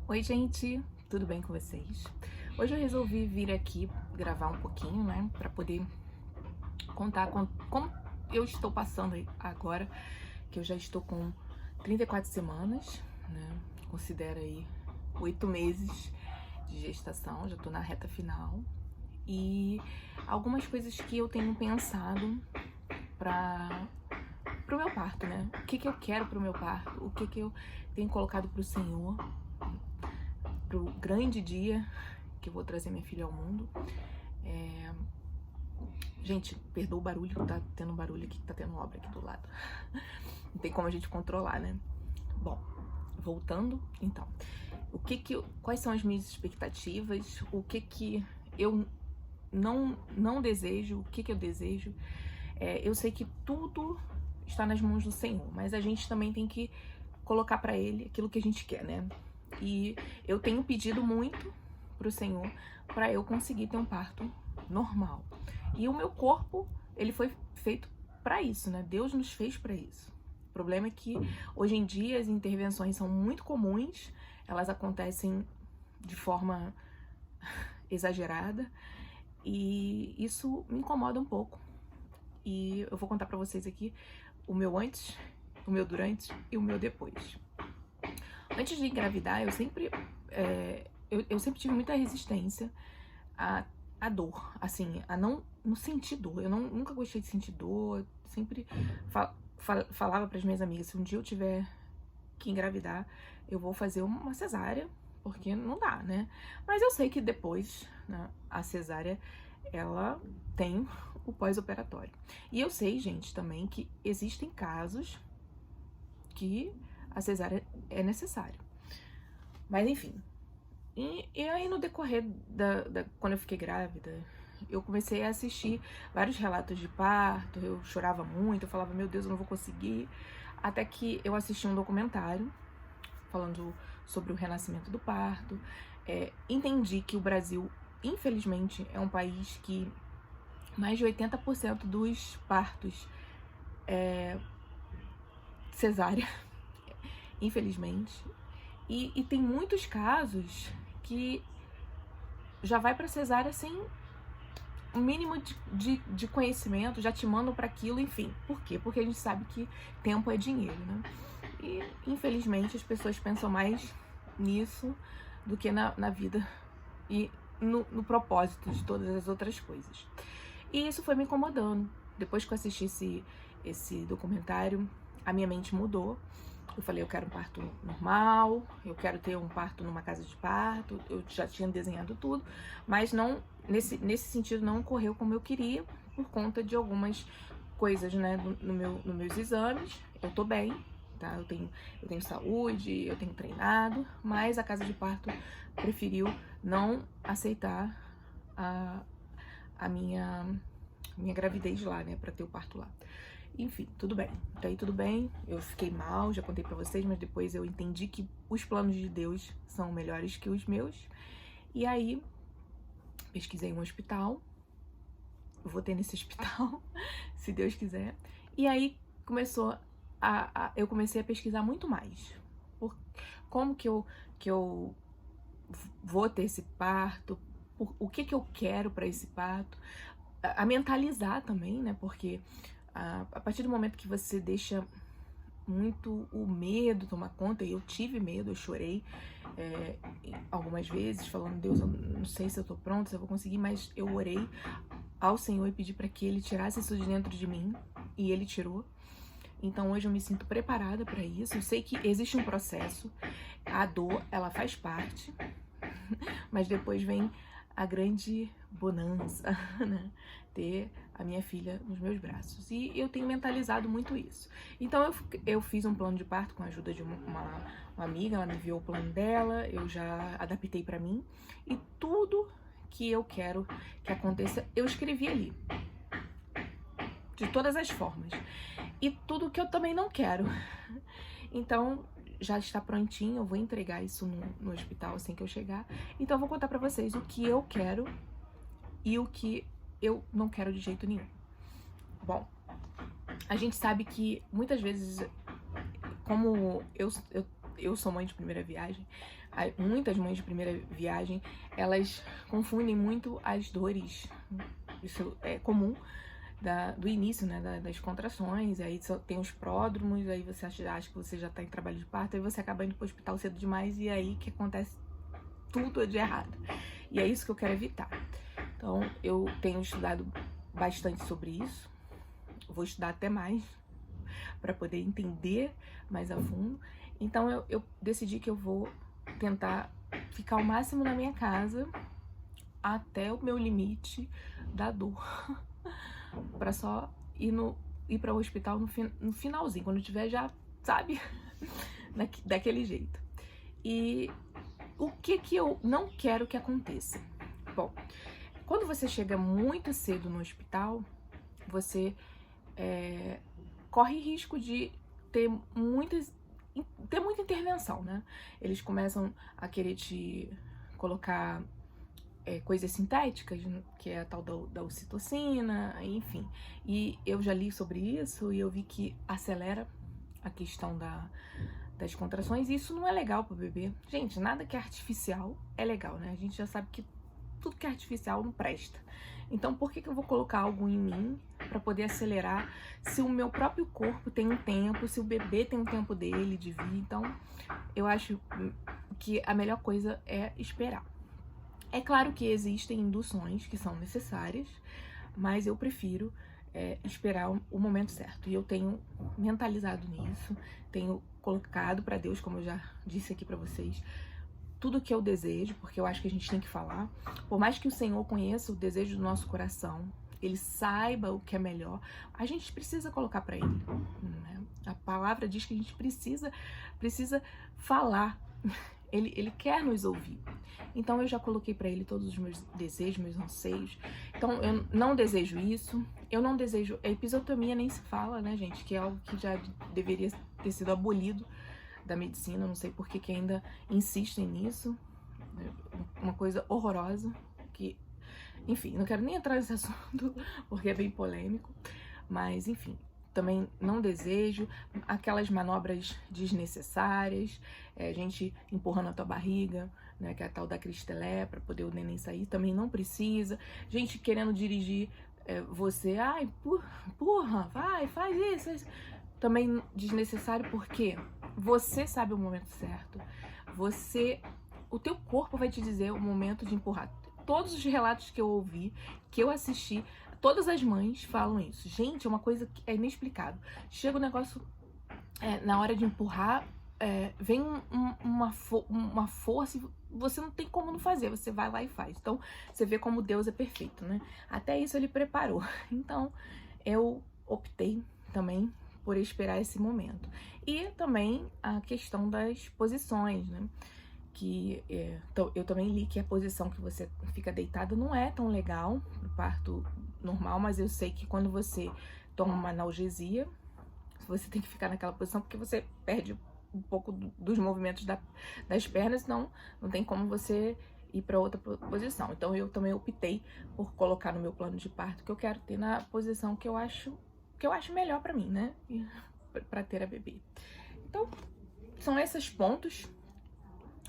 Oi, gente, tudo bem com vocês? Hoje eu resolvi vir aqui gravar um pouquinho, né, pra poder contar como eu estou passando agora, que eu já estou com 34 semanas, né, considera aí 8 meses de gestação, já tô na reta final, e algumas coisas que eu tenho pensado pro meu parto, né, o que eu quero pro meu parto, o que eu tenho colocado pro Senhor, pro grande dia que eu vou trazer minha filha ao mundo. Gente, perdoa o barulho, tá tendo um barulho aqui, tá tendo obra aqui do lado. Não tem como a gente controlar, né? Bom, voltando, então. Quais são as minhas expectativas? O que eu não desejo? O que eu desejo? Eu sei que tudo está nas mãos do Senhor, mas a gente também tem que colocar para Ele aquilo que a gente quer, né? E eu tenho pedido muito pro Senhor para eu conseguir ter um parto normal. E o meu corpo, ele foi feito para isso, né? Deus nos fez para isso. O problema é que hoje em dia as intervenções são muito comuns, elas acontecem de forma exagerada e isso me incomoda um pouco. E eu vou contar para vocês aqui o meu antes, o meu durante e o meu depois. Antes de engravidar, eu sempre tive muita resistência à dor, assim, a não sentir dor. Eu nunca gostei de sentir dor, sempre falava para as minhas amigas, se um dia eu tiver que engravidar, eu vou fazer uma cesárea, porque não dá, né? Mas eu sei que depois, né, a cesárea, ela tem o pós-operatório. E eu sei, gente, também que existem casos que a cesárea é necessária. Mas enfim. E aí no decorrer quando eu fiquei grávida, eu comecei a assistir vários relatos de parto, eu chorava muito, eu falava, meu Deus, eu não vou conseguir. Até que eu assisti um documentário falando sobre o renascimento do parto. Entendi que o Brasil, infelizmente, é um país que mais de 80% dos partos é cesárea, infelizmente. E tem muitos casos que já vai pra cesárea sem o mínimo de conhecimento, já te mandam para aquilo, enfim. Por quê? Porque a gente sabe que tempo é dinheiro, né? E infelizmente as pessoas pensam mais nisso do que na vida e no propósito de todas as outras coisas. E isso foi me incomodando. Depois que eu assisti esse documentário, a minha mente mudou. Eu falei, eu quero um parto normal, eu quero ter um parto numa casa de parto, eu já tinha desenhado tudo, mas não nesse sentido não ocorreu como eu queria, por conta de algumas coisas, né, nos meus exames. Eu tô bem, tá? Eu tenho saúde, eu tenho treinado, mas a casa de parto preferiu não aceitar a minha gravidez lá, né, pra ter o parto lá. Enfim, tudo bem. Até aí tudo bem, eu fiquei mal, já contei pra vocês, mas depois eu entendi que os planos de Deus são melhores que os meus. E aí, pesquisei um hospital, vou ter nesse hospital, se Deus quiser. E aí eu comecei a pesquisar muito mais. Como que eu vou ter esse parto, o que eu quero para esse parto, a mentalizar também, né? Porque a partir do momento que você deixa muito o medo tomar conta, e eu tive medo, eu chorei algumas vezes, falando, Deus, eu não sei se eu tô pronta, se eu vou conseguir, mas eu orei ao Senhor e pedi para que Ele tirasse isso de dentro de mim, e Ele tirou. Então hoje eu me sinto preparada para isso, eu sei que existe um processo, a dor, ela faz parte, mas depois vem a grande bonança, né? Ter a minha filha nos meus braços. E eu tenho mentalizado muito isso. Então eu fiz um plano de parto com a ajuda de uma amiga, ela me enviou o plano dela, eu já adaptei pra mim. E tudo que eu quero que aconteça, eu escrevi ali. De todas as formas. E tudo que eu também não quero. Então, já está prontinho, eu vou entregar isso no hospital assim que eu chegar. Então eu vou contar pra vocês o que eu quero e o que eu não quero de jeito nenhum. Bom, a gente sabe que muitas vezes, como eu eu sou mãe de primeira viagem, muitas mães de primeira viagem, elas confundem muito as dores. Isso é comum do início, né, das contrações, aí tem os pródromos, aí você acha que você já tá em trabalho de parto, aí você acaba indo pro hospital cedo demais, e aí que acontece tudo de errado. E é isso que eu quero evitar. Então, eu tenho estudado bastante sobre isso, vou estudar até mais, para poder entender mais a fundo. Então, eu decidi que eu vou tentar ficar o máximo na minha casa até o meu limite da dor, para só ir para o hospital no finalzinho, quando tiver já, sabe, daquele jeito. E o que eu não quero que aconteça? Bom, quando você chega muito cedo no hospital, você corre risco de ter muita intervenção, né? Eles começam a querer te colocar coisas sintéticas, que é a tal da ocitocina, enfim. E eu já li sobre isso e eu vi que acelera a questão das contrações, e isso não é legal pro bebê. Gente, nada que é artificial é legal, né? A gente já sabe que tudo que é artificial não presta. Então, por que eu vou colocar algo em mim para poder acelerar se o meu próprio corpo tem um tempo, se o bebê tem um tempo dele de vir? Então, eu acho que a melhor coisa é esperar. É claro que existem induções que são necessárias, mas eu prefiro esperar o momento certo. E eu tenho mentalizado nisso, tenho colocado para Deus, como eu já disse aqui para vocês, tudo que eu desejo, porque eu acho que a gente tem que falar. Por mais que o Senhor conheça o desejo do nosso coração, Ele saiba o que é melhor, a gente precisa colocar para Ele, né? A palavra diz que a gente precisa falar. Ele quer nos ouvir. Então eu já coloquei para Ele todos os meus desejos, meus anseios. Então eu não desejo isso. Eu não desejo... A episiotomia nem se fala, né, gente? Que é algo que já deveria ter sido abolido da medicina. Não sei por que ainda insistem nisso. Uma coisa horrorosa. Que, enfim, não quero nem entrar nesse assunto porque é bem polêmico. Mas, enfim... Também não desejo aquelas manobras desnecessárias, gente empurrando a tua barriga, né, que é a tal da cristelé, para poder o neném sair, também não precisa. Gente querendo dirigir você, ai, empurra, vai, faz isso. Também desnecessário, porque você sabe o momento certo, o teu corpo vai te dizer o momento de empurrar. Todos os relatos que eu ouvi, que eu assisti, todas as mães falam isso. Gente, é uma coisa que é inexplicável. Chega o negócio, na hora de empurrar, vem uma força e você não tem como não fazer. Você vai lá e faz. Então, você vê como Deus é perfeito, né? Até isso Ele preparou. Então, eu optei também por esperar esse momento. E também a questão das posições, né? Então, eu também li que a posição que você fica deitado não é tão legal pro parto normal, mas eu sei que quando você toma uma analgesia, você tem que ficar naquela posição porque você perde um pouco dos movimentos das pernas, então não tem como você ir para outra posição. Então eu também optei por colocar no meu plano de parto que eu quero ter na posição que eu acho melhor para mim, né? Para ter a bebê. Então, são esses pontos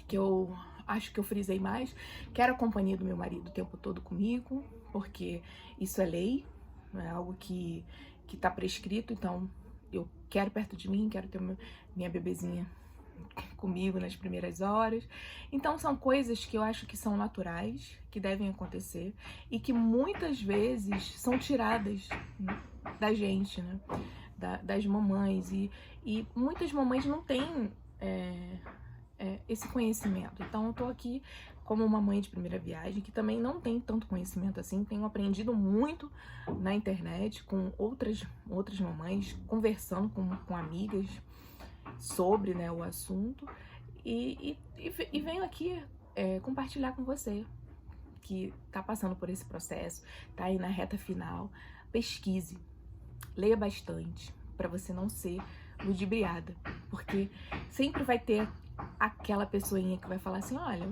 que eu acho que eu frisei mais. Quero a companhia do meu marido o tempo todo comigo, porque isso é lei, não é algo que tá prescrito. Então eu quero perto de mim, quero ter minha bebezinha comigo nas primeiras horas. Então são coisas que eu acho que são naturais, que devem acontecer e que muitas vezes são tiradas, né, da gente, né, das mamães, e muitas mamães não têm esse conhecimento. Então eu tô aqui como uma mãe de primeira viagem que também não tem tanto conhecimento assim, tenho aprendido muito na internet com outras mamães, conversando com amigas sobre, né, o assunto, e venho aqui compartilhar com você que tá passando por esse processo, tá aí na reta final. Pesquise, leia bastante para você não ser ludibriada, porque sempre vai ter aquela pessoinha que vai falar assim, olha,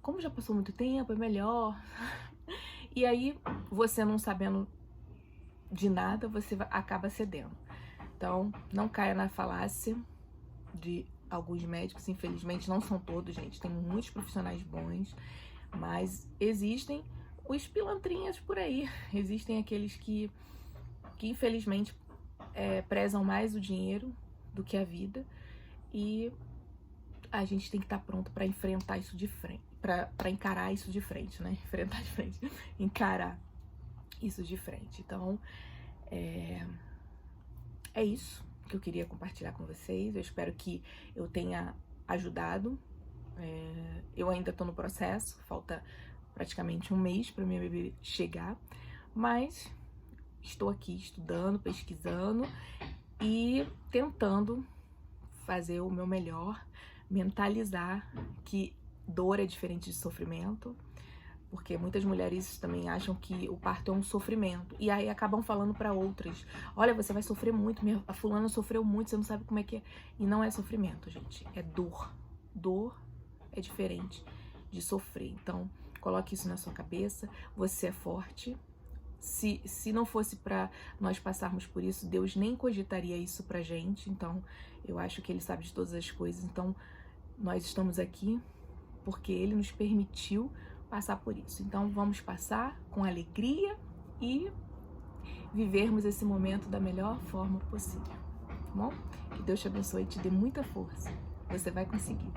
como já passou muito tempo, é melhor. E aí, você não sabendo de nada, você acaba cedendo. Então, não caia na falácia de alguns médicos, infelizmente, não são todos, gente, tem muitos profissionais bons, mas existem os pilantrinhas por aí, existem aqueles que infelizmente prezam mais o dinheiro do que a vida, e a gente tem que estar pronto para enfrentar isso de frente, para encarar isso de frente, né? Enfrentar de frente, encarar isso de frente. Então, é isso que eu queria compartilhar com vocês. Eu espero que eu tenha ajudado. Eu ainda tô no processo, falta praticamente um mês para minha bebê chegar, mas estou aqui estudando, pesquisando e tentando fazer o meu melhor, mentalizar que dor é diferente de sofrimento, porque muitas mulheres também acham que o parto é um sofrimento, e aí acabam falando para outras: olha, você vai sofrer muito, a fulana sofreu muito, você não sabe como é que é. E não é sofrimento, gente, é dor. Dor é diferente de sofrer. Então, coloque isso na sua cabeça, você é forte. Se não fosse para nós passarmos por isso, Deus nem cogitaria isso pra gente. Então, eu acho que Ele sabe de todas as coisas. Então, nós estamos aqui porque Ele nos permitiu passar por isso. Então, vamos passar com alegria e vivermos esse momento da melhor forma possível, tá bom? Que Deus te abençoe e te dê muita força. Você vai conseguir.